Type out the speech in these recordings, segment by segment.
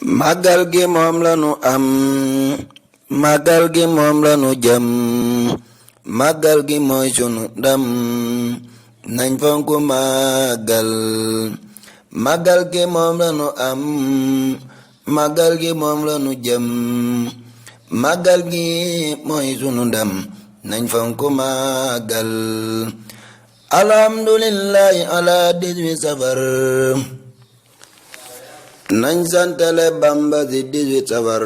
màggal gi moom lanu am màggal gi moom lanu jëm màggal gi mooy sunu ndam nañ fonku màggal màggal gi moom lanu am màggal gi moom lanu jëm màggal gi mooy sunu ndam nañ fonku màggal alhamdulillahi ala 18 safar nañ santale Bamba si 18 safar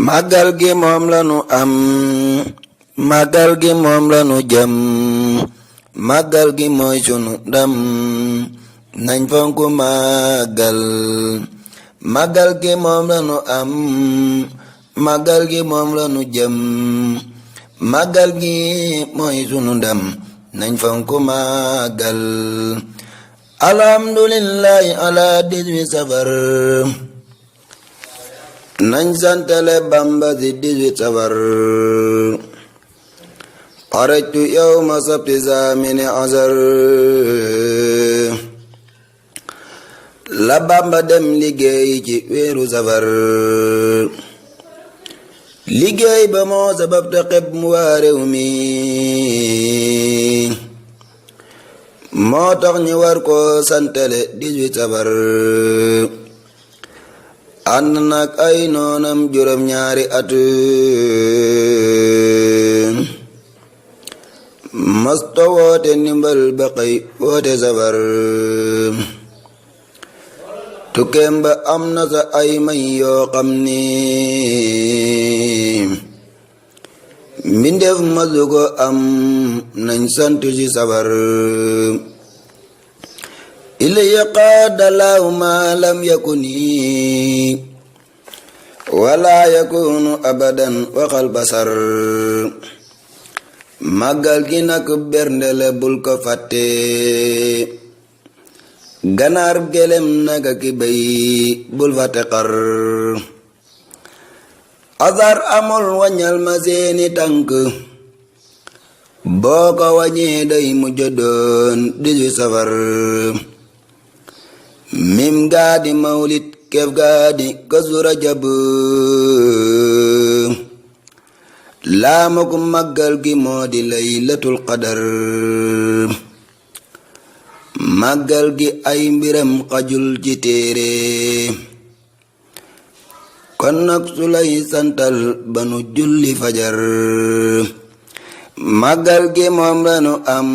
màggal gi moom lanu am màggal gi moom lanu jëm màggal gi mooy sunu ndam nañ fonku màggal màggal gi moom lanu am màggal gi moom lanu jëm màggal gi mooy sunu ndam nañ fonku màggal alhamdulillahi ala 18 safar nañ santale Bamba si 18 safar xarajtu yawma sabti zamini asar la Bamba dem liggéey ci weeru safar liggéey ba moo sabab te xeb mu waa réew mi moo tax ñu war ko santale 18 safar ànd nag ay noonam juróom ñaari at masta woote ndimbal ba xëy woote safar tukkeem ba am na sa ay may yoo xam ni mbindeef masu ko am nañ sant ci safar ilaya qaadalaahu ma lam yakuni wala yakunu abadan waxal basar màggal gi nak berndele bul ko fàtte ganaar gelem naga ki bay bul fàtte xar azar amul waññal ma seeni tànk boo ko waññee day mujj doon 18 safar mim gaadi mawlid kef gaadi kazu rajab laamaku màggal gi moo di laylatul qadar màggal gi ay mbiram xajul ci téere kon nag su lay santal banu julli fajar màggal gi moom lanu am